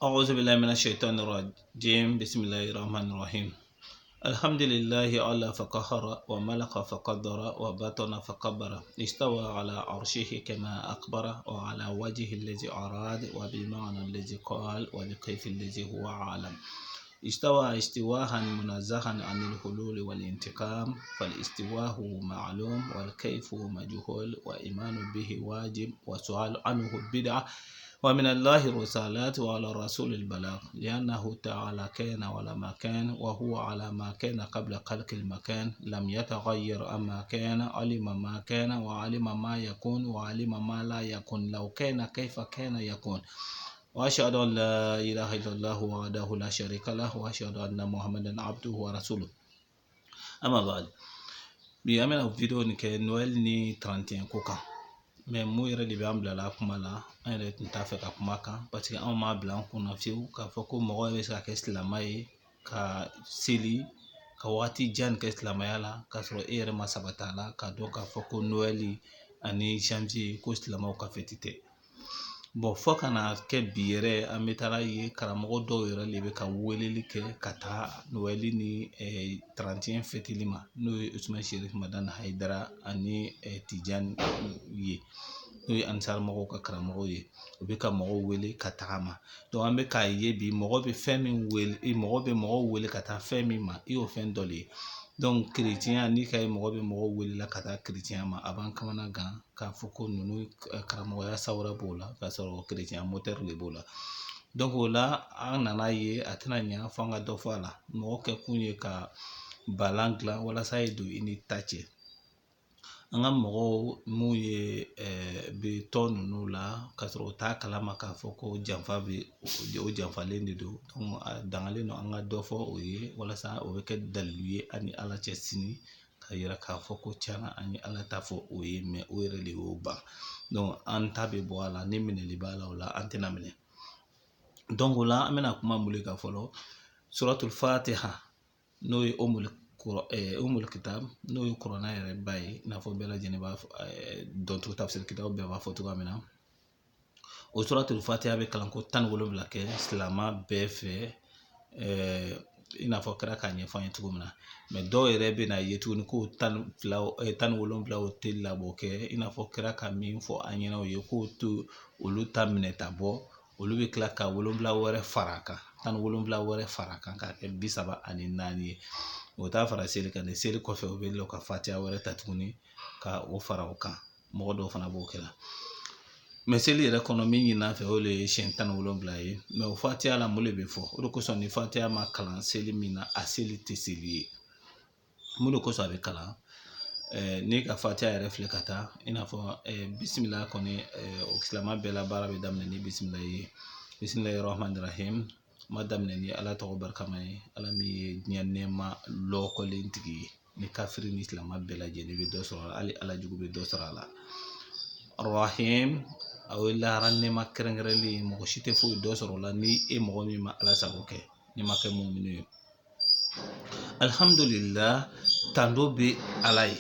أعوذ بالله من الشيطان الرجيم بسم الله الرحمن الرحيم الحمد لله على فقهر وملك فقدر وبطن فكبر استوى على عرشه كما أخبر وعلى وجه الذي أراد وبمعنى الذي قال وبكيف الذي هو عالم استوى استواء منزها عن الحلول والانتقام فالاستواء معلوم والكيف مجهول وإيمان به واجب وسؤال عنه بدعة ومن الله الرسالات وعلى الرسول البلاغ لأنه تعالى كان ولما كان وهو على ما كان قبل خلق المكان لم يتغير أما كان علم ما كان وعلم ما يكون وعلم ما لا يكون لو كان كيف كان يكون وأشهد أن لا إله إلا الله وحده لا شريك له وأشهد أن محمدا عبده ورسوله أما بعد بيعمل فيديو نكى نويل ني 31 كوكا mais mu yɛrɛ de bɛ an bila la kuma la an yɛrɛ tun t'a fɛ ka kuma kan parce que anw m'a bila an kunna fiyewu k'a fɔ ko mɔgɔ bɛ se ka kɛ silamɛ ye ka seli ka waati jan kɛ silamɛya la k'a sɔrɔ e yɛrɛ ma sabata la k'a dɔn k'a fɔ ko noɛli ani janvier ko silamɛw ka fɛti tɛ bon fɔ kana kɛ bi yɛrɛ an bɛ taara ye karamɔgɔ dɔw yɛrɛ de bɛ ka weleli kɛ ka taa noɛli ni 31 fɛtili ma n'o ye Usman Sherif Madani Hayidara ani Tijani ye n'o ye ansar mɔgɔw ka karamɔgɔw ye u bɛ ka mɔgɔw wele ka taga ma donc an bɛ k'a ye bi mɔgɔ bɛ fɛn min wele mɔgɔ bɛ mɔgɔw wele ka taa fɛn min ma i y'o fɛn dɔ de ye donc chrétien ni ka ye mɔgɔ bɛ mɔgɔw wele la ka taa chrétien ma a b'an kamana gan k'a fɔ ko ninnu karamɔgɔya sawura b'o la k'a sɔrɔ chrétien moteur de b'o la donc o la an nana ye a tɛna ɲa fo an ka dɔ fɔ a la mɔgɔ kɛ kun ye ka balan dilan walasa ye don i ni ta cɛ an ka mɔgɔw mun ye bɛ tɔn ninnu la k'a sɔrɔ o t'a kalama k'a fɔ ko janfa bɛ o janfalen de don donc a dangalen don an ka dɔ fɔ o ye walasa o bɛ kɛ dalilu ye an ni ala cɛ sini ka yira k'a fɔ ko tiɲɛna an ye ala ta fɔ o ye mais o yɛrɛ de y'o ban donc an ta bɛ bɔ a la ni minɛli b'a la o la an tɛna minɛ donc o la an bɛna kuma mun kan fɔlɔ suratul fatiha n'o ye umul kitab n'o ye kuranɛ yɛrɛ ba ye i n'a fɔ bɛɛ lajɛlen b'a dɔncogo tafsir kitabu bɛɛ b'a fɔ cogoya min na o suratul fatiha bɛ kalanko 17 kɛ silama bɛɛ fɛ i n'a fɔ kɛra k'a ɲɛfɔ an ye cogo min na mais dɔw yɛrɛ bɛ na ye tuguni ko 17 o tɛ labɔ kɛ i n'a fɔ kɛra ka min fɔ an ɲɛna o ye k'o to olu ta minɛ ta bɔ olu bɛ tila ka 7 wɛrɛ fara kan 17 wɛrɛ fara kan k'a kɛ 34 ye o t'a fara seli kan de seli kɔfɛ o bɛ lɔ ka fatiha wɛrɛ ta tuguni ka o fara o kan mɔgɔ dɔw fana b'o kɛ la mais seli yɛrɛ kɔnɔ min ɲin'a fɛ o de ye siɲɛ 17 ye mais o fatiha la mun de bɛ fɔ o de kosɔn ni fatiha ma kalan seli min na a seli tɛ seli ye mun de kosɔn a bɛ kalan ni ka fatiha yɛrɛ filɛ ka taa i n'a fɔ bisimila kɔni o silama bɛɛ la baara bɛ daminɛ ni bisimila ye bisimilahi rahmani rahim ma daminɛ ni ala tɔgɔ barikama ye ala min ye diɲɛ nɛɛma lɔkɔlen tigi ye ni kafiri ni silama bɛɛ lajɛlen bɛ dɔ sɔrɔ a la hali ala jugu bɛ dɔ sɔrɔ a la rahim a ye lahara nɛɛma kɛrɛnkɛrɛnlen ye mɔgɔ si tɛ foyi dɔ sɔrɔ o la ni e mɔgɔ min ma ala sago kɛ ni ma kɛ mumini ye alhamdulillah tando bɛ ala ye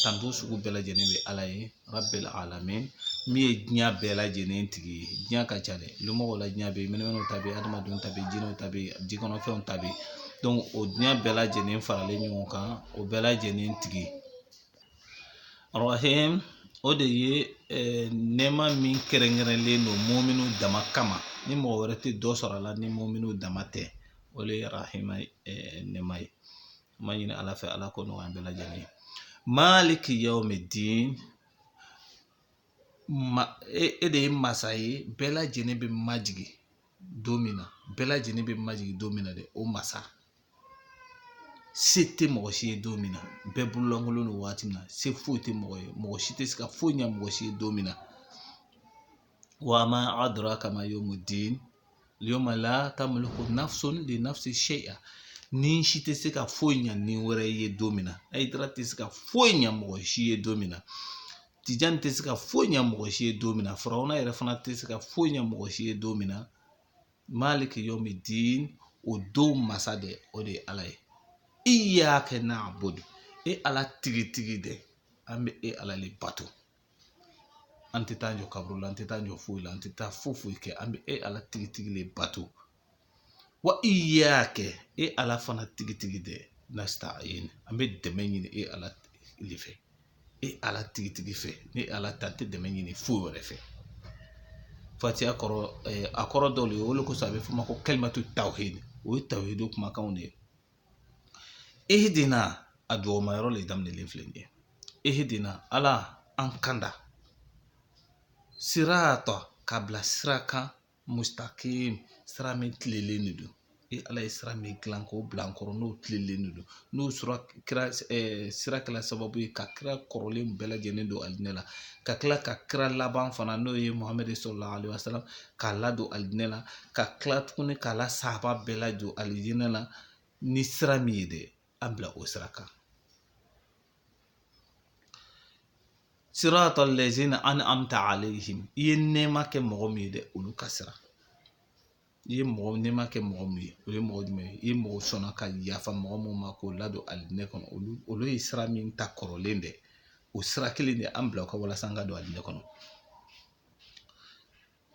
tando sugu bɛɛ lajɛlen bɛ ala ye rabbil alamin min ye diɲɛ bɛɛ lajɛlen tigi ye diɲɛ ka ca dɛ lumɔgɔw la diɲɛ bɛ yen minɛnw ta bɛ yen adamadenw ta bɛ yen jinɛw ta bɛ yen jikɔnɔfɛnw ta bɛ yen donc o diɲɛ bɛɛ lajɛlen faralen ɲɔgɔn kan o bɛɛ lajɛlen tigi rahim o de ye nɛɛma min kɛrɛnkɛrɛnlen don muminu dama kama ni mɔgɔ wɛrɛ tɛ dɔ sɔrɔ a la ni muminu dama tɛ o de ye rahima nɛɛma ye ma ɲini ala fɛ ala ko nɔgɔya bɛɛ lajɛlen ye maliki yawmiddin e de ye masa ye bɛɛ lajɛlen bɛ majigi don min na bɛɛ lajɛlen bɛ majigi don min na dɛ o masa se tɛ mɔgɔ si ye don min na bɛɛ bololankolon don waati min na se foyi tɛ mɔgɔ ye mɔgɔ si tɛ se ka foyi ɲɛ mɔgɔ si ye don min na wa ma adraka ma yawmuddin yawma la tamliku nafsun li nafsin shay'a ni si tɛ se ka foyi ɲɛ ni wɛrɛ ye don min na Hayidara tɛ se ka foyi ɲɛ mɔgɔ si ye don min na Tijani tɛ se ka foyi ɲɛ mɔgɔ si ye don min na Firawuna yɛrɛ fana tɛ se ka foyi ɲɛ mɔgɔ si ye don min na maliki yawmiddin o don masa dɛ o de ye ala ye iyyaka na'budu e ala tigi dɛ an bɛ e ala le bato an tɛ taa jɔ kaburu la, an tɛ taa jɔ foyi la, an tɛ taa foyi kɛ, an bɛ ala tigitigi le bato. Wa iyyaka ala fana tigitigi de nasta'in, an bɛ dɛmɛ ɲini ala le fɛ, ala tigitigi fɛ, ni ala ta tɛ dɛmɛ ɲini foyi wɛrɛ fɛ. Fatiha kɔrɔ a kɔrɔ dɔw le olu kosɔn a bɛ fɔ ma ko kalimatu tawhid, o ye tawhid kumakanw de ye. Ihdina a dugamayɔrɔ le daminɛlen filɛ nin ye. Ihdina ala an kanda sirata ka bila sira kan mustaqim, sira min tilelen de don. Ala ye sira min dilan k'o bila an kɔrɔ n'o tilelen de don, n'o sira kɛla sababu ye ka kira kɔrɔlen bɛɛ lajɛlen don alijinɛ la, ka tila ka kira laban fana n'o ye Muhamɛdi sallallahu alaihi wasallam k'a ladon alijinɛ la, ka tila tuguni k'a la sahaba bɛɛ ladon alijinɛ la ni sira min ye dɛ, an bila o sira kan. Siratal lazina an'amta alayhim, i ye nɛɛma kɛ mɔgɔ min ye dɛ, olu ka sira. I ye nɛɛma kɛ mɔgɔ min ye, o ye mɔgɔ jumɛn ye? I ye mɔgɔ sɔnna ka yafa mɔgɔ minnu ma k'o ladon alijinɛ kɔnɔ, olu ye sira min ta kɔrɔlen dɛ, o sira kelen de an bila o ka walasa an ka don alijinɛ kɔnɔ.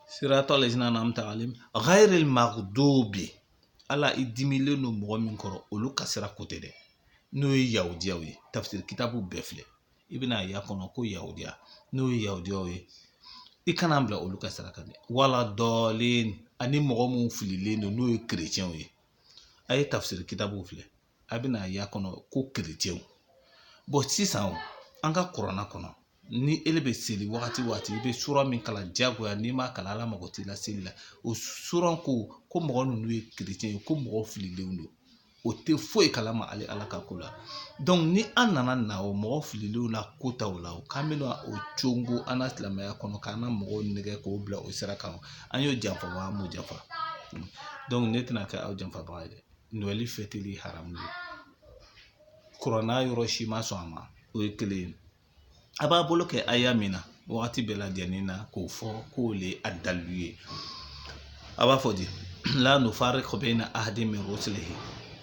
Siratal lazina an'amta alayhim ghayril maghdubi, ala i dimilen don mɔgɔ min kɔrɔ, olu ka sira ko tɛ dɛ, n'o ye yahudiyaw ye. Tafsir kitabu bɛɛ filɛ, i bɛna y'a kɔnɔ ko yahudiya, n'o ye yahudiyaw ye, i kana bila olu ka sira kan dɛ. Wala dɔɔlen, ani mɔgɔ minnu fililen don n'o ye kerecɛnw ye. A ye tafsir kitabu filɛ, a bɛna y'a kɔnɔ ko kerecɛnw. Bon sisan an ka kuranna kɔnɔ, ni ele bɛ seli wagati i bɛ sura min kalan diyagoya, n'i m'a kalan ala mago t'i la seli la. O sura ko mɔgɔ ninnu ye kerecɛn ye, ko mɔgɔ fililenw don, o tɛ foyi kalama ale ala ka ko la. Donc ni an nana na o mɔgɔ fililenw na ko taw la, k'an bɛna o congo an na silamɛya kɔnɔ k'an na mɔgɔw nɛgɛ k'o bila o sira kan, an y'o janfa wa an m'o janfa? Donc ne tɛna kɛ aw janfabaga ye dɛ. Noël fêteli haramu ye, kuranna yɔrɔ si ma sɔn a ma, o ye kelen ye. A b'a bolo kɛ aya min na wagati bɛɛ lajɛlen na k'o fɔ k'o le a dalilu ye. A b'a fɔ di la nufariqu bayna ahadin min rusulihi,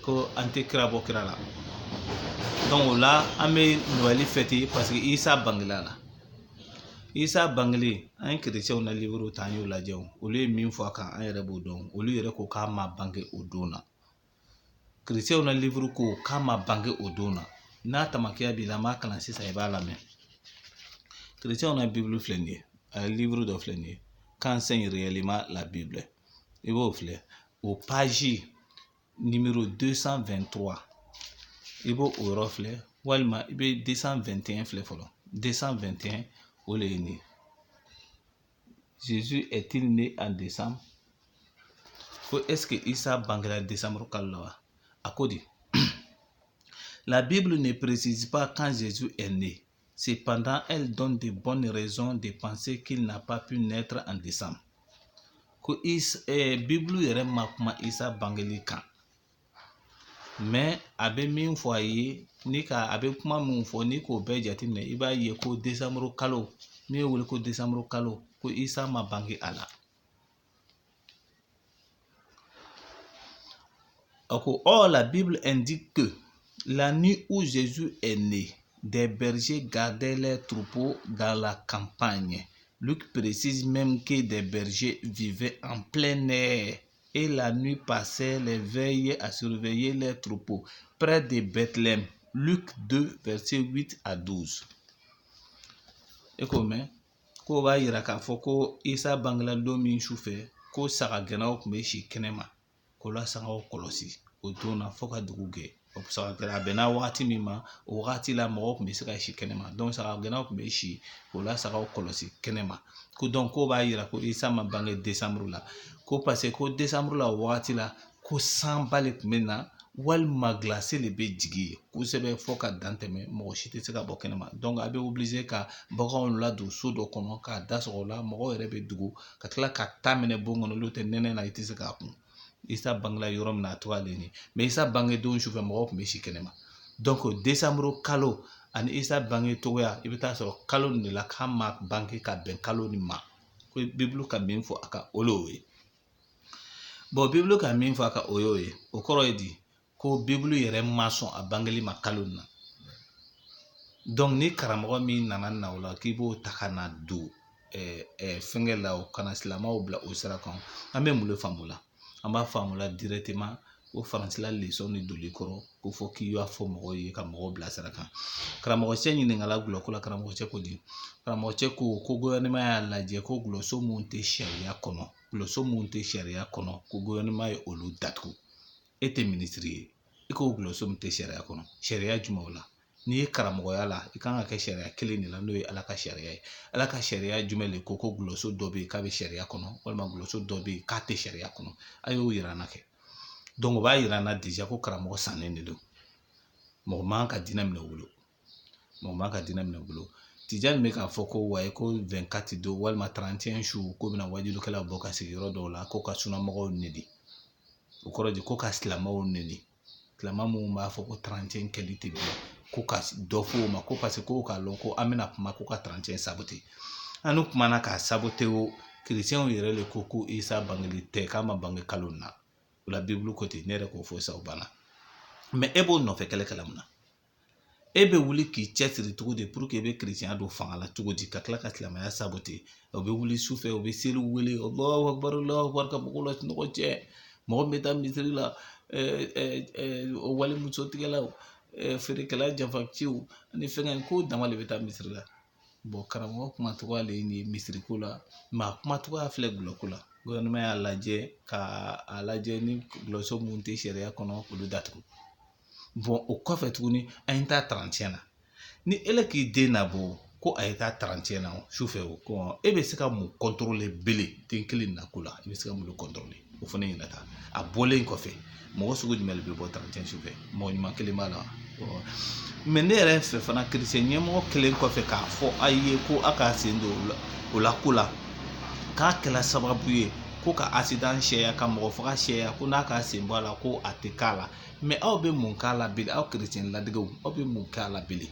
ko an tɛ kira bɔ kira la. Donc o la an bɛ Noël fêter parce que Isa bangela la. Isa bangelen, an ye kerecɛnw na livre ta, an y'o lajɛ, olu ye min fɔ a kan an yɛrɛ b'o dɔn, olu yɛrɛ ko k'a ma bange o don na. Kerecɛnw na livre ko k'a ma bange o don na. N'a tamakiya b'i la, an b'a kalan sisan i b'a lamɛn. Kerecɛnw na Bible filɛ nin ye, a livre dɔ filɛ nin ye, qu'enseigne réellement la Bible. I b'o filɛ, o page numéro 223. I b'o o yɔrɔ filɛ, walima i bɛ 221 filɛ fɔlɔ. 221 o le ye nin. Jésus est-il né en décembre? Ko est-ce que Isa bangela décembre kalo la wa? A ko di. La Bible ne précise pas quand Jésus est né. Cependant, elle donne de bonnes raisons de penser qu'il n'a pas pu naître en décembre. Ko Bible yɛrɛ ma kuma Isa bangeli kan. Mais a bɛ min fɔ a ye, a bɛ kuma min fɔ ni k'o bɛɛ jateminɛ, i b'a ye ko décembre kalo, min ye wele ko décembre kalo, ko Isa ma bange a la. Or, la Bible indique que la nuit où Jésus est né, des bergers gardaient leurs troupeaux dans la campagne. Luc précise même que des bergers vivaient en plein air et la nuit passaient les veilles à surveiller leurs troupeaux près de Bethléem. Luc 2, versets 8 à 12. Et comment? Ko b'a yira k'a fɔ ko Isa bangela don min su fɛ, ko sagagɛnnaw tun bɛ si kɛnɛma, ko la sagaw kɔlɔsi o don na fo ka dugu gɛ. A bɛnna wagati min ma, o wagati la mɔgɔw tun bɛ se ka si kɛnɛma, donc sagagɛnnaw tun bɛ si k'o la sagaw kɔlɔsi kɛnɛma. Ko donc ko b'a yira ko Isa ma bange décembre la, ko parce que ko décembre la o wagati la ko sanba le tun bɛ na, walima glace le bɛ jigin kosɛbɛ fo ka dan tɛmɛ, mɔgɔ si tɛ se ka bɔ kɛnɛma. Donc a bɛ obligé ka baganw ladon so dɔ kɔnɔ k'a da sɔgɔ o la, mɔgɔw yɛrɛ bɛ dogo ka tila ka taa minɛ bon kɔnɔ, n'o tɛ nɛnɛ na i tɛ se k'a kun. Isa bangela yɔrɔ min na a tɔgɔyalen ni, mais Isa bange don sufɛ mɔgɔw tun bɛ si kɛnɛma. Donc décembre kalo ani Isa bange togoya, i bɛ taa sɔrɔ kalo nin de la k'a ma bange ka bɛn kalo nin ma. Ko Bible ka min fɔ a kan o y'o ye. Bon Bible ka min fɔ a kan o y'o ye, o kɔrɔ ye di ko Bible yɛrɛ ma sɔn a bangeli ma kalo nin na. Donc ni karamɔgɔ min nana na o la k'i b'o ta ka na don fɛngɛ la o kana silamɛw bila o sira kan an bɛ mun de faamu la an b'a faamu la directement ko faransila leçon ni doli kɔrɔ ko fɔ k'i y'a fɔ mɔgɔw ye ka mɔgɔw bila sira kan karamɔgɔ cɛ ɲininkala gulɔko la karamɔgɔ cɛ ko di karamɔgɔ cɛ ko gouvernement y'a lajɛ ko gulɔso mun tɛ sariya kɔnɔ gulɔso mun tɛ sariya kɔnɔ ko gouvernement ye olu datugu e tɛ ministre ye i ko gulɔso min tɛ sariya kɔnɔ sariya jumɛnw la n'i ye karamɔgɔya la i kan ka kɛ sariya kelen de la n'o ye ala ka sariya ye ala ka sariya jumɛn de ko gulɔso dɔ bɛ yen k'a bɛ sariya kɔnɔ walima gulɔso dɔ bɛ yen k'a tɛ sariya kɔnɔ a y'o yira an na kɛ donc o b'a yira an na déjà ko karamɔgɔ sannen de don mɔgɔ man ka diinɛ minɛ bolo mɔgɔ man ka diinɛ minɛ bolo Tijani bɛ k'a fɔ ko wayi ko 24 don walima 31 su ko bɛna wajilikɛlaw bɔ ka sigi yɔrɔ dɔw la ko ka sunamɔgɔw neni o kɔrɔ de ko ka silamɛw neni silamɛ minnu b'a fɔ ko 31 kɛli tɛ bila ko ka dɔ fɔ o ma ko parce que ko k'a lɔn ko an bɛna kuma ko ka 31 saboter an n'u kumana k'a saboter o chrétienw yɛrɛ de ko Isa bangeli tɛ k'a ma bange kalo na o la Bible ko ten ne yɛrɛ k'o fɔ sa o banna mais e b'o nɔfɛ kɛlɛ mun na e bɛ wuli k'i cɛsiri cogo di pour que e bɛ chrétien don fanga la cogo di ka tila ka silamɛya saboter o bɛ wuli sufɛ o bɛ seli wele Allahu akbar ka mɔgɔw la sunɔgɔ cɛ mɔgɔ bɛ taa misiri la o wali musotigɛlaw feerekɛla janfaciw ani fɛngɛ ko dama de bɛ taa misiri la bon karamɔgɔ kumacogoya le ye misiriko la mais a kumacogoya filɛ gulɔko la gouvernement y'a lajɛ k'a lajɛ ni gulɔso mun tɛ sariya kɔnɔ olu datugu bon o kɔfɛ tuguni an ye taa 31 na ni ele k'i den nabɔ ko a ye taa 31 na sufɛ o ko e bɛ se ka mun contrôler bele den kelen na ko la i bɛ se ka mun contrôler o fana ɲinɛ ta a bɔlen kɔfɛ mɔgɔ sugu jumɛn de bɛ bɔ 31 sufɛ mɔgɔ ɲuman kelen b'a la mais ne yɛrɛ fɛ fana chrétien ɲɛmɔgɔ kelen kɔfɛ k'a fɔ a ye ko a k'a sen don o la ko la k'a kɛla sababu ye ko ka accident caya ka mɔgɔ faga caya ko n'a k'a sen bɔ a la ko a tɛ k'a la mais aw bɛ mun k'a la bilen aw chrétien ladigew aw bɛ mun k'a la bilen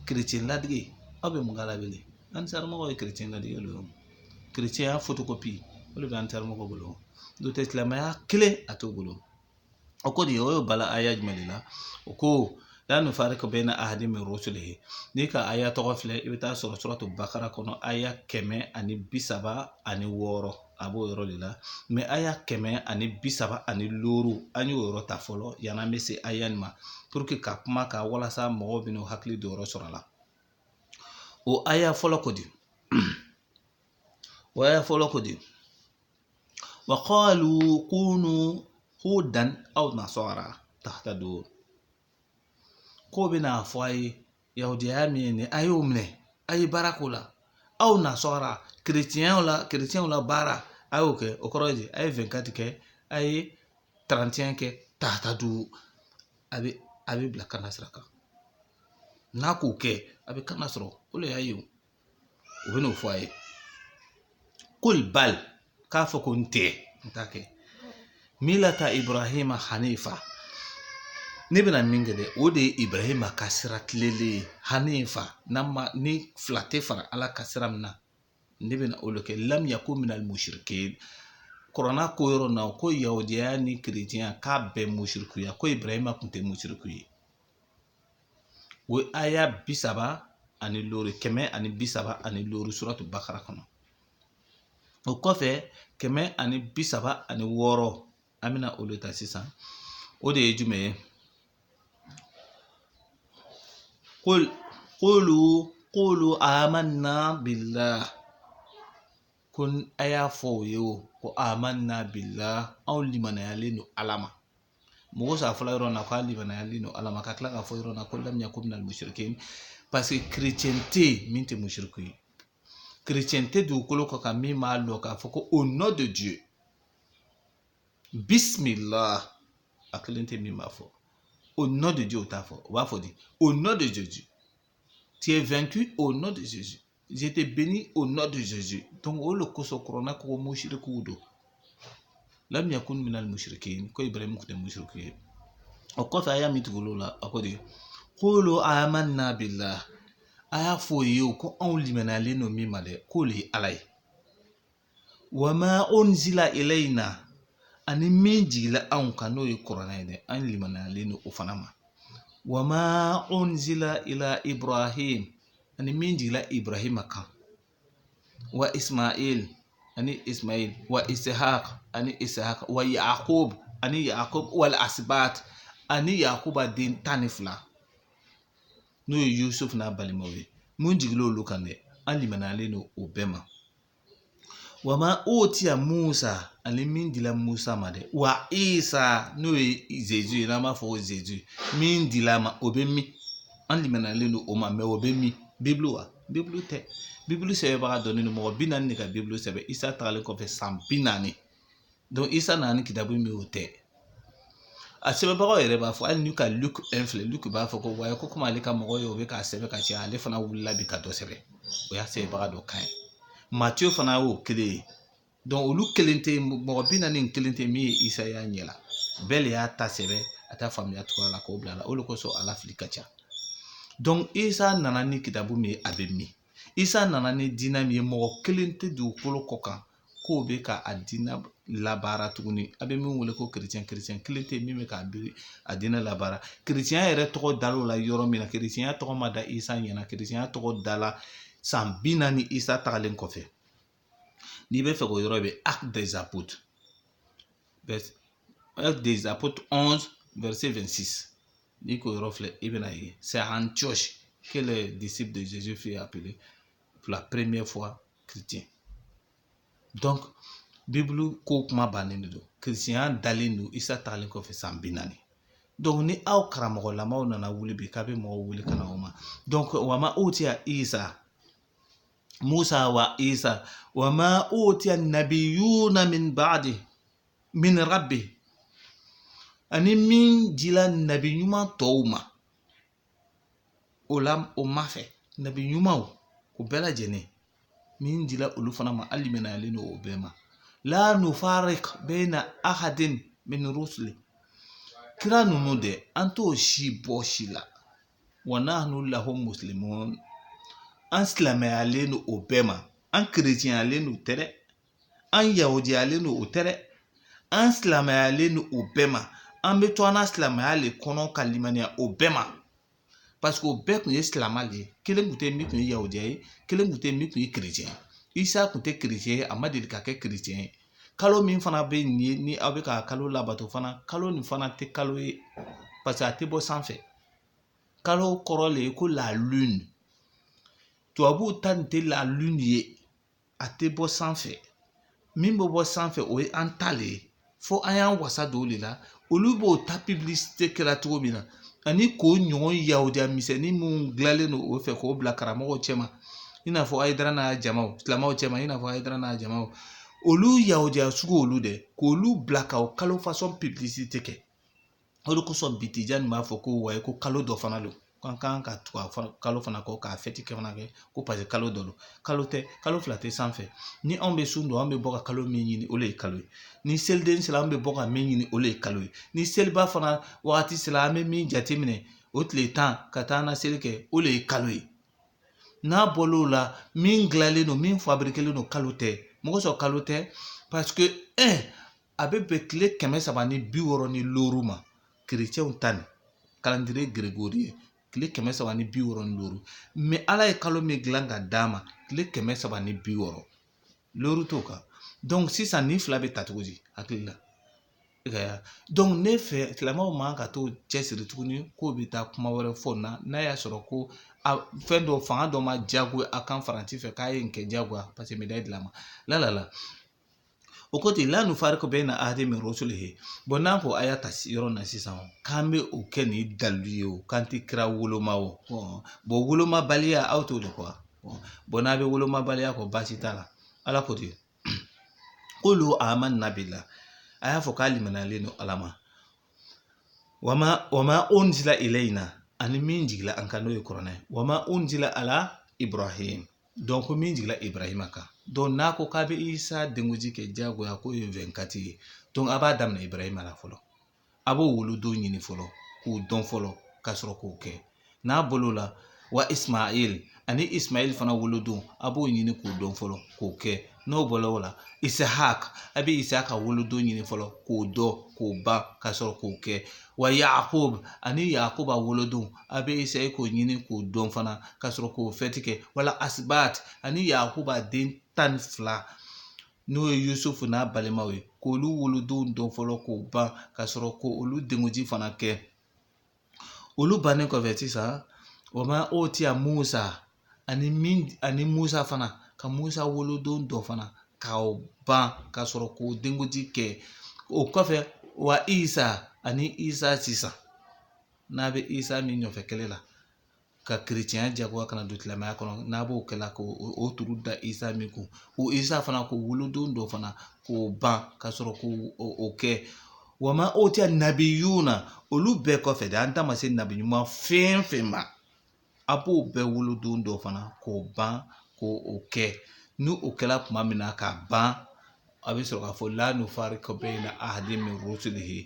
chrétien ladige aw bɛ mun k'a la bilen an saramɔgɔw ye chrétien ladige lo chrétien ya photocopie o de bɛ an saramɔgɔw bolo n'o tɛ silamɛya kelen a t'o bolo o ko de o y'o bala aya jumɛn de la o ko la nufarriqu bayna ahadin min rusulihi n'i ka aya tɔgɔ filɛ i bɛ taa sɔrɔ suratu bakara kɔnɔ aya 136 a b'o yɔrɔ de la mais aya 136 an y'o yɔrɔ ta fɔlɔ yan'an bɛ se aya nin ma pour que ka kuma ka walasa mɔgɔw bɛn'u hakili don yɔrɔ sɔrɔ la o aya fɔlɔ ko di o aya fɔlɔ ko di wa qalu kunu hudan aw nasara tahtadu ko bɛna fɔ a ye yahudiya min ye nin a y'o minɛ a ye baara k'o la aw nasara chrétienw la baara a y'o kɛ o kɔrɔ ye di a ye 24 kɛ a ye 31 kɛ tahtadu a bɛ bila kana sira kan n'a k'o kɛ a bɛ kana sɔrɔ o le y'a ye o bɛ n'o fɔ a ye kul bal k'a fɔ ko n t'a kɛ milata ibrahima hanifa ne bɛna min kɛ dɛ o de ye ibrahima ka sira tilelen ye hanifa ni fila tɛ fara ala ka sira min na ne bɛna o de kɛ lam yakun minal mushrikin kuranna ko yɔrɔ na ko yahudiya ni chrétien k'a bɛɛ mushrikuya ko ibrahima tun tɛ mushriku ye o ye aya 136 suratu bakara kɔnɔ o kɔfɛ 136 an bɛna o de ta sisan o de ye jumɛn ye qulu amanna billah ko a y'a fɔ o ye o ko amanna billah anw limanayalen don ala ma mɔgɔ sa fɔlɔ yɔrɔ na ko an limanayalen don ala ma ka tila k'a fɔ yɔrɔ na ko lam yakun minal mushrikin parce que chrétien tɛ min tɛ mushriku ye chrétien tɛ dugukolo kɔ kan min b'a lɔ k'a fɔ ko au nom de Dieu bismillah a kelen tɛ min b'a fɔ au nom de Dieu o t'a fɔ o b'a fɔ di au nom de Jésus tu es vaincu au nom de Jésus je te bénis au nom de Jésus donc o le kosɔn kuranna ko mushrikuw don lam yakun minal mushrikin ko ibrahim tun tɛ mushriku ye o kɔfɛ a y'a min tugula o la a ko de qulu amanna billah a y'a fɔ o ye o ko anw limaniyalen don min ma dɛ k'o le ye ala ye wa ma unzila ilayna ani min jigila anw kan n'o ye kuranna ye dɛ an limaniyalen don o fana ma wa ma unzila ila ibrahim ani min jigila ibrahima kan wa Ismail ani Ismail wa Ishaq ani Ishaq wa Yaqub ani Yaqub wal asbat ani Yaquba den 12 n'o ye Yusuf n'a balimaw ye mun jigila olu kan dɛ an limaniyalen don o bɛɛ ma wa ma utiya Musa ani min dila Musa ma dɛ wa Isa n'o ye Jésus ye n'an b'a fɔ ko Jésus min dila ma o bɛ min an limaniyalen don o ma mais o bɛ min Bible wa Bible tɛ Bible sɛbɛnbaga dɔnnen don mɔgɔ 40 de ka Bible sɛbɛn Isa tagalen kɔfɛ san 40 donc Isa nana ni kitabu min o tɛ a sɛbɛnbagaw yɛrɛ b'a fɔ hali n'u ka Luc 1 filɛ Luc b'a fɔ ko waaye ko komi ale ka mɔgɔ ye o bɛ k'a sɛbɛn ka caya ale fana wulila bi ka dɔ sɛbɛn o y'a sɛbɛnbaga dɔ kan ye Matthieu fana y'o kelen ye donc olu kelen tɛ mɔgɔ 41 tɛ min ye Isa y'a ɲɛ la bɛɛ de y'a ta sɛbɛn a ta faamuya cogoya la k'o bila a la o de kosɔn ala fili ka ca donc Isa nana ni kitabu min ye a bɛ min Isa nana ni diinɛ min ye mɔgɔ kelen tɛ dugukolo kɔ kan k'o bɛ ka a diinɛ labaara tuguni a bɛ min wele ko chrétien kelen tɛ min bɛ k'a biri a diinɛ labaara chrétien yɛrɛ tɔgɔ dal'o la yɔrɔ min na chrétien tɔgɔ ma da Isa ɲɛna chrétien tɔgɔ dala san 40 Isa tagalen kɔfɛ n'i bɛ fɛ k'o yɔrɔ bɛ Actes des Apôtres 11 verset 26 n'i k'o yɔrɔ filɛ i bɛna ye c'est à Antioche que les disciples de Jésus furent appelés pour la première fois chrétiens donc Bible ko kuma bannen de don chrétien dalen don Isa tagalen kɔfɛ san 40 donc ni aw karamɔgɔlamaw nana wuli bi k'a bɛ mɔgɔw wuli ka na o ma donc wa ma utiya Isa Musa wa Isa wa ma utiya nabiyuna min ba'di min rabbi ani min dila nabi ɲuman tɔw ma o la o ma fɛ nabi ɲumanw o bɛɛ lajɛlen min dila olu fana ma hali limaniyalen don o bɛɛ ma la nufarik bayna ahadin min rusuli kira ninnu dɛ an t'o si bɔ si la wa nahnu lahu muslimun an silamɛyalen don o bɛɛ ma an kereciyalen don tɛ dɛ an yahudiyalen don o tɛ dɛ an silamɛyalen don o bɛɛ ma an bɛ to an na silamɛya le kɔnɔ ka limaniya o bɛɛ ma parce que o bɛɛ tun ye silama de ye kelen tun tɛ min tun ye yahudiya ye kelen tun tɛ min tun ye kereciyɛn Isa tun tɛ kereciyɛn ye a ma deli ka kɛ kereciyɛn ye kalo min fana bɛ nin ye ni aw bɛ ka kalo labato fana kalo nin fana tɛ kalo ye parce que a tɛ bɔ sanfɛ kalo kɔrɔ le ye ko la lune tubabuw ta nin tɛ la lune ye a tɛ bɔ sanfɛ min bɛ bɔ sanfɛ o ye an ta le ye fo an y'an wasa don o de la olu b'o ta publicité kɛra cogo min na ani k'o ɲɔgɔn yahudiya misɛnnin minnu dilanlen don o fɛ k'o bila karamɔgɔw cɛma i n'a fɔ Hayidara n'a jamaw silamɛw cɛma i n'a fɔ Hayidara n'a jamaw olu yahudiya sugu olu dɛ k'olu bila ka o kalo façon publicité kɛ o de kosɔn bi Tijani b'a fɔ ko wayi ko kalo dɔ fana don k'an kan ka tugu a kalo fana kɔ k'a fɛti kɛ fana kɛ ko parce que kalo dɔ don kalo tɛ kalo fila tɛ sanfɛ ni anw bɛ sun don an bɛ bɔ ka kalo min ɲini o de ye kalo ye ni seliden sera an bɛ bɔ ka min ɲini o de ye kalo ye ni seliba fana wagati sera an bɛ min jateminɛ o tile 10 ka taa an na seli kɛ o de ye kalo ye n'a bɔl'o la min dilanlen don min fabriquelen don kalo tɛ mɔgɔ sɔrɔ kalo tɛ parce que a bɛ bɛn tile 360 ma kerecɛnw ta nin calendrier grégorien tile 360 mais ala ye kalo min dilan ka d'a ma tile 360 lóru t'o kan donc sisan ni fila bɛ ta cogo di hakili la donc ne fɛ silamɛw man ka t'o cɛsiri tuguni k'o bɛ taa kuma wɛrɛ fɔ na n'a y'a sɔrɔ ko fɛn dɔ fanga dɔ ma diyagoya a kan Faransi fɛ k'a ye nin kɛ diyagoya parce que médaille dilan ma la o ko ten la nufariko bayna ahadin min rusulihi bon n'an ko a y'a ta yɔrɔ na sisan k'an bɛ o kɛ ni dalilu ye o k'an tɛ kira woloma o bon wolomabaliya aw t'o de kɔ bon n'a bɛ wolomabaliya kɔ baasi t'a la ala ko ten k'olu amanna billah a y'a fɔ k'a limaniyalen don ala ma wama unzila ilayna ani min jigila an kan n'o ye kuranɛ wama unzila ala Ibrahim donc min jigila Ibrahima kan donc n'a ko k'a bɛ Isa denkuji kɛ diyagoya k'o ye 24 ye donc a b'a daminɛ Ibrahima la fɔlɔ a b'o wolodon ɲini fɔlɔ k'o dɔn fɔlɔ ka sɔrɔ k'o kɛ n'a bol'o la wa Ismail ani Ismail fana wolodon a b'o ɲini k'o dɔn fɔlɔ k'o kɛ n'o bɔla o la Isahak a bɛ Isaka wolodo ɲini fɔlɔ k'o dɔ k'o ban ka sɔrɔ k'o kɛ wa Yakub ani Yakuba wolodo a bɛ Isayi k'o ɲini k'o dɔn fana ka sɔrɔ k'o fɛti kɛ wala Asbat ani Yakuba den 12 n'o ye Yusufu n'a balimaw ye k'olu wolodenw dɔn fɔlɔ k'o ban ka sɔrɔ k'olu dengoji fana kɛ olu bannen kɔfɛ sisan o ma o tiya Musa ani Musa fana ka Musa wolodon dɔ fana k'o ban ka sɔrɔ k'o dengoji kɛ o kɔfɛ wa Isa ani Isa sisan n'a bɛ Isa min nɔfɛ kɛlɛ la ka chrétien jagoya kana don silamɛya kɔnɔ n'a b'o kɛla k'o turu da Isa min kun o Isa fana k'o wolodon dɔ fana k'o ban ka sɔrɔ k'o kɛ wa ma o tiya nabiyuna olu bɛɛ kɔfɛ de an ta ma se nabi ɲuman fɛn fɛn ma a b'o bɛɛ wolodon dɔ fana k'o ban k'o kɛ ni o kɛla tuma min na k'a ban a bɛ sɔrɔ k'a fɔ la nufariqu bayna ahadin min rusulihi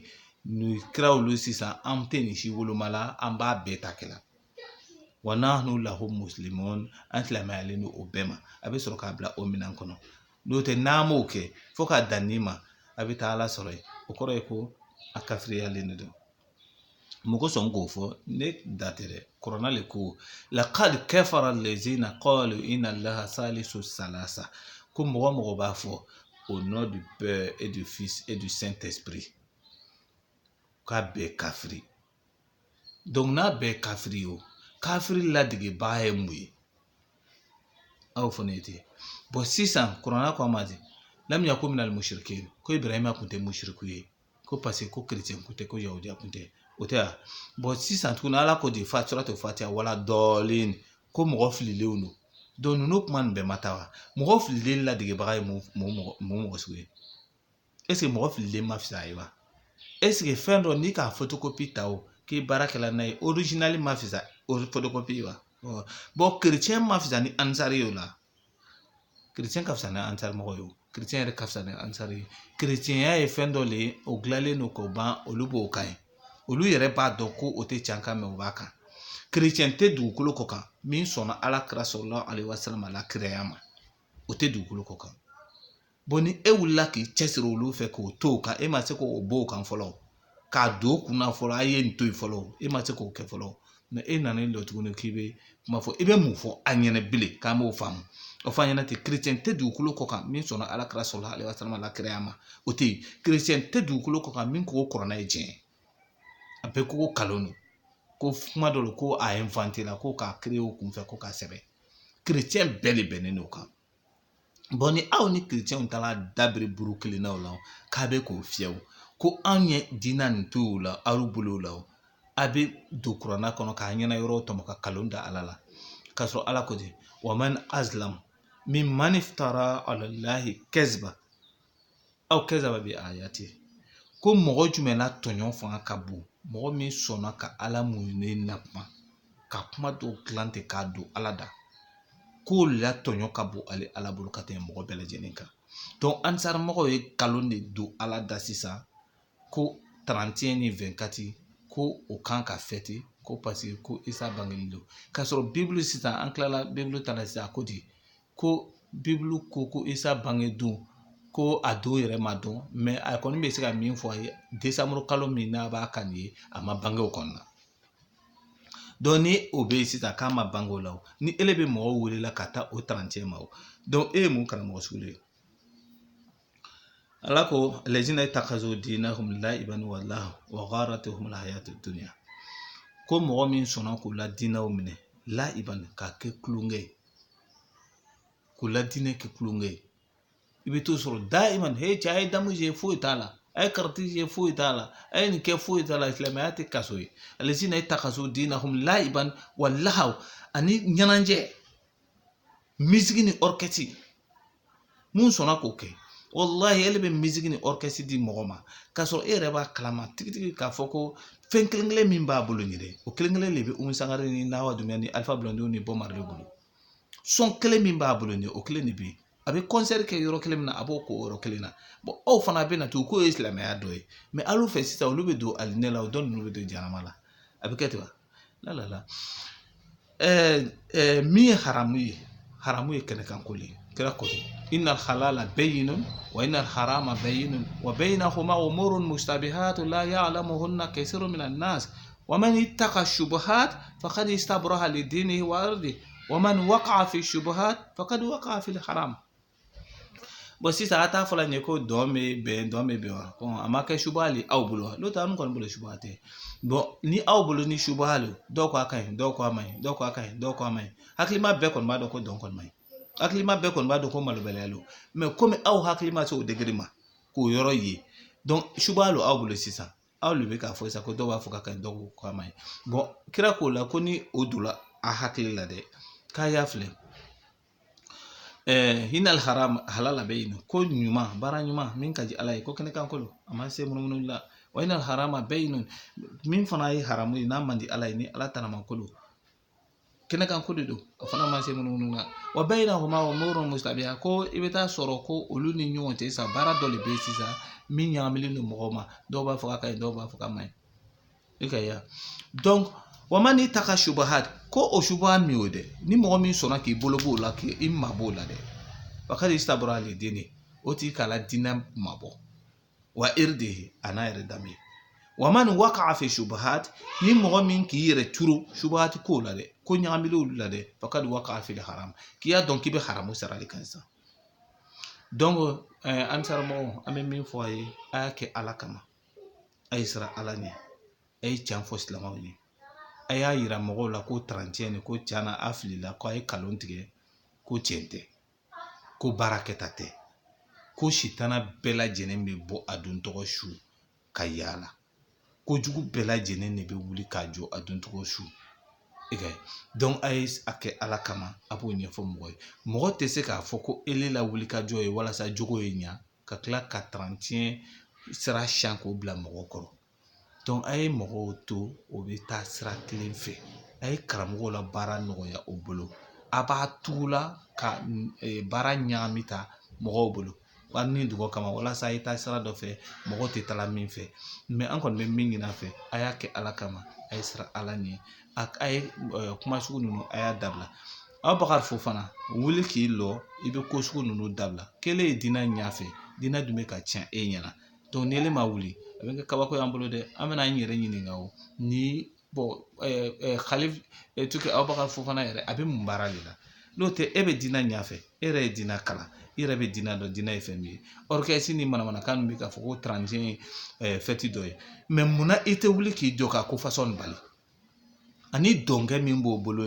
ni kira olu sisan an tɛ nin si woloma la an b'a bɛɛ ta kɛla wa nahnu lahu muslimun an silamɛyalen don o bɛɛ ma a bɛ sɔrɔ k'a bila o minɛn kɔnɔ n'o tɛ n'an m'o kɛ fo k'a dan nin ma a bɛ taa Ala sɔrɔ yen o kɔrɔ ye ko a kafiriyalen de don mɔgɔ sɔn k'o fɔ ne da tɛ dɛ kuranɛ le ko laqad kafara allazina qalu inna allaha salisu salasa ko mɔgɔ b'a fɔ au nom du Père et du Fils et du Saint-Esprit k'a bɛɛ kafiri donc n'a bɛɛ kafiri o kafiri ladigebaga ye mun ye aw fɔ ne ten bon sisan kuranɛ ko a ma ten lam yakun minal mushrikin ko Ibrahima kun tɛ mushriku ye ko parce que ko chrétien kun tɛ ko yahudiya kun tɛ o tɛ a bon sisan tuguni Ala ko de suratu Fatiha wala dɔɔlin ko mɔgɔ fililenw don donc ninnu kuma nin bɛɛ ma taa wa mɔgɔ fililen ladigebaga ye mɔgɔ sugu ye est ce que mɔgɔ fililen ma fisa a ye wa est ce que fɛn dɔ n'i k'a photocopie ta o k'i baarakɛla n'a ye original ma fisa photocopie wa bon chrétien ma fisa ni ansari ye o la chrétien ka fisa ni ansari mɔgɔ ye o chrétien yɛrɛ ka fisa ni ansari ye chrétienya ye fɛn dɔ le ye o dilanlen don k'o ban olu b'o kan ye olu yɛrɛ b'a dɔn ko o tɛ can kan mɛ o b'a kan chrétien tɛ dugukolo kɔ kan min sɔnna Ala kira sallallahu alaihi wasallam la kiraya ma o tɛ dugukolo kɔ kan bon ni e wulila k'i cɛsiri olu fɛ k'o to o kan e ma se k'o bɔ o kan fɔlɔ k'a don o kunna fɔlɔ a ye nin to yen fɔlɔ e ma se k'o kɛ fɔlɔ mɛ e nana nin dɔ tuguni k'i bɛ kuma fɔ i bɛ mun fɔ a ɲɛna bilen k'an b'o faamu o fɔ an ɲɛna ten chrétien tɛ dugukolo kɔ kan min sɔnna Ala kira sallallahu alaihi wasallam la kiraya ma o tɛ yen chrétien tɛ dugukolo kɔ kan min ko kuranɛ ye tiɲɛ a bɛɛ ko kalon don ko kuma dɔ ko a inventé la ko k'a créé o kunfɛ ko k'a sɛbɛn chrétien bɛɛ de bɛnnen don o kan bon ni aw ni chrétien taara dabiri buru kelen na o la k'a bɛ k'o fiyɛ o ko anw ye diinɛ nin to o la aw bolo o la o a bɛ don kuranɛ kɔnɔ k'a ɲɛna yɔrɔ tɔmɔ ka kalon da Ala la k'a sɔrɔ Ala ko ten wa man azlam mimman iftara ala Allahi kaziba aw kazaba bi ayati ko mɔgɔ jumɛn na tɔɲɔ fanga ka bon mɔgɔ min sɔnna ka Ala muɲunen nakuma ka kuma dɔw dilan ten k'a don Ala da k'o la tɔɲɔ ka bon ale Ala bolo ka tɛmɛ mɔgɔ bɛɛ lajɛlen kan donc ansari mɔgɔw ye kalon de don Ala da sisan ko 31 ni 24 ko o kan ka fêter ko parce que ko Isa bangelen don k'a sɔrɔ Bible sisan an tilala Bible ta la sisan ko di ko Bible ko Isa bange don ko a don yɛrɛ ma dɔn mais a kɔni bɛ se ka min fɔ a ye décembre kalo min n'a b'a kan ye a ma bange o kɔnɔna donc ni o bɛ yen sisan k'a ma bange o la o ni ele bɛ mɔgɔw welela ka taa o 31 ma o donc e ye mun karamɔgɔ sugu ye Ala ko lezina itakazu dinahum laiban wa lahu wa gharatuhum alhayatu dunya ko mɔgɔ min sɔnna k'u la diinaw minɛ laiban k'a kɛ kulonkɛ ye k'u la diinɛ kɛ kulonkɛ ye i bɛ t'o sɔrɔ daiman cɛ a ye damu je foyi t'a la a ye karati je foyi t'a la a ye nin kɛ foyi t'a la silamɛya tɛ kaso ye lezina itakazu dinahum laiban wa lahu ani ɲɛnajɛ misiki ni orchestre mun sɔnna k'o kɛ wallahi ele bɛ musique ni orchestre di mɔgɔ ma k'a sɔrɔ e yɛrɛ b'a kalama tigitigi k'a fɔ ko fɛn kelen kelen min b'a bolo nin dɛ o kelen kelen de bɛ Umu Sangare ni Nawa Dumbuya ni Alpha Blondy ni Bob Marley bolo son kelen min b'a bolo nin o kelen de bɛ yen a bɛ concert kɛ yɔrɔ kelen min na a b'o k'o yɔrɔ kelen na bon aw fana bɛ na to k'o ye silamɛya dɔ ye mais al'u fɛ sisan olu bɛ don alinɛ la o dɔ ninnu bɛ don jahanama la a bɛ kɛ ten wa la min ye haramu ye kɛnɛkanko le ye kira ko innal halala bayyinun wa innal harama bayyinun wa baynahuma umurun mustabihatun la ya'lamuhunna kathirun minan nas wa man ittaqa shubuhat faqad istabraha lidinihi wa ardihi wa man waqa'a fi shubuhat faqad waqa'a fil haram. Bon sisan a t'a fɔla ɲɛ ko dɔn bɛ bɛn wa bon a ma kɛ subaha le aw bolo wa n'o tɛ an kɔni bolo subaha tɛ bon ni aw bolo ni subaha le dɔw ko a ka ɲi dɔw ko a ma ɲi dɔw ko a ka ɲi dɔw ko a ma ɲi hakilima bɛɛ kɔni b'a dɔn ko dɔn kɔni ma ɲi hakilima bɛɛ kɔni b'a dɔn ko malobaliya lo mais komi aw hakilima se o degré ma k'o yɔrɔ ye donc subaha lo aw bolo sisan aw le bɛ k'a fɔ sisan ko dɔw b'a fɔ k'a ka ɲi dɔw ko a ma ɲi bon kira k'o la ko ni o donna a hakili la dɛ k'a y'a filɛ hinal haram halala bayin ko ɲuman baara ɲuman min ka di Ala ye ko kɛnɛ kan kolo a ma se munumunu la wa hinal harama bayin min fana ye haramu ye n'a man di Ala ye ni Ala tana man kolo kɛnɛ kan ko de don a fana ma se munumunu la wa baynahuma umurun mustabiha ko i bɛ taa sɔrɔ ko olu ni ɲɔgɔn cɛ sisan baara dɔ de bɛ sisan min ɲagamilen don mɔgɔw ma dɔw b'a fɔ k'a ka ɲi dɔw b'a fɔ k'a ma ɲi i ka ya donc wa man ittaqa shubuhat ko o shubuha min y'o dɛ ni mɔgɔ min sɔnna k'i bolo b'o la k'i mabɔ o la dɛ faqad istabraha lidinihi o tigi k'a la diinɛ mabɔ wa irdihi a n'a yɛrɛ danbe wa man waqa'a fi shubuhat ni mɔgɔ min k'i yɛrɛ turu shubuhat ko la dɛ ko ɲagamilen olu la dɛ faqad waqa'a fil haram k'i y'a dɔn k'i bɛ haramu sara de kan sisan donc an saramɔgɔw an bɛ min fɔ a ye a y'a kɛ Ala kama a ye siran Ala ɲɛ a ye tiɲɛ fɔ silamɛw ye a y'a yira mɔgɔw la ko 31 ni ko tiɲɛna a filila ko a ye nkalon tigɛ ko tiɲɛ tɛ ko baarakɛta tɛ ko sitana bɛɛ lajɛlen bɛ bɔ a don tɔgɔ su ka yaala kojugu bɛɛ lajɛlen de bɛ wuli k'a jɔ a don tɔgɔ su donc a ye a kɛ Ala kama a b'o ɲɛfɔ mɔgɔ ye mɔgɔ tɛ se k'a fɔ ko ele la wuli ka jɔ ye walasa jogo ye ɲa ka tila ka 31 sira siyan k'o bila mɔgɔw kɔrɔ donc a ye mɔgɔw to o bɛ taa sira kelen fɛ a ye karamɔgɔw la baara nɔgɔya o bolo a b'a tugula ka baara ɲagami ta mɔgɔw bolo wari ni dugɔ kama walasa a ye taa sira dɔ fɛ mɔgɔw tɛ taala min fɛ mais an kɔni bɛ min ɲini a fɛ a y'a kɛ Ala kama a ye siran Ala ɲɛ a ye kuma sugu ninnu a y'a dabila Abubakar Fofana wuli k'i lɔ i bɛ ko sugu ninnu dabila k'ele ye diinɛ ɲɛfɛ diinɛ dun bɛ ka tiɲɛ e ɲɛna donc ni ele ma wuli a bɛ kɛ kabako y'an bolo dɛ an bɛna an yɛrɛ ɲininka o ni bon Khalif tuke Abubakar Fofana yɛrɛ a bɛ mun baara de la n'o tɛ e bɛ diinɛ ɲɛfɛ e yɛrɛ ye diinɛ kalan i yɛrɛ bɛ diinɛ dɔn diinɛ ye fɛn min ye orchestre ni manamanakan ninnu bɛ k'a fɔ ko 31 ye fête dɔ ye mais munna i tɛ wuli k'i jɔ ka ko fasɔn bali ani dɔnkɛ min b'o bolo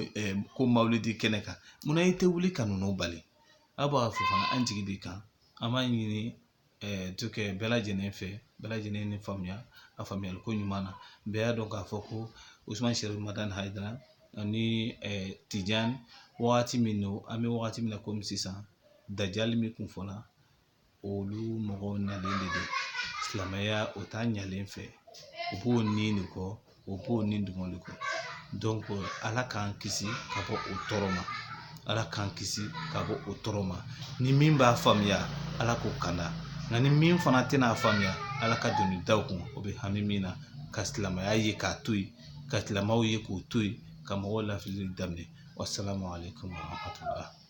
ko mawulidi kɛnɛ kan munna i tɛ wuli ka ninnu bali Abubakar Fofana an jigi b'i kan an b'a ɲini tuke bɛɛ lajɛlen fɛ bɛɛ lajɛlen ni faamuya a faamuyali ko ɲuman na bɛɛ y'a dɔn k'a fɔ ko Usman Sherif Madan Haidara ani Tijani wagati min don an bɛ wagati min na komi sisan dajali min kun fɔla olu mɔgɔw nalen de don silamɛya o t'a ɲalen fɛ o b'o ni de kɔ o b'o ni dugɔn de kɔ donc Ala k'an kisi ka bɔ o tɔɔrɔ ma Ala k'an kisi ka bɔ o tɔɔrɔ ma ni min b'a faamuya Ala k'o kanda nka ni min fana tɛna faamuya Ala ka doni daw kun o bɛ hami min na ka silamɛya ye k'a to yen ka silamɛw ye k'o to yen ka mɔgɔw lafili daminɛ wassalamu alaikum warahmatullah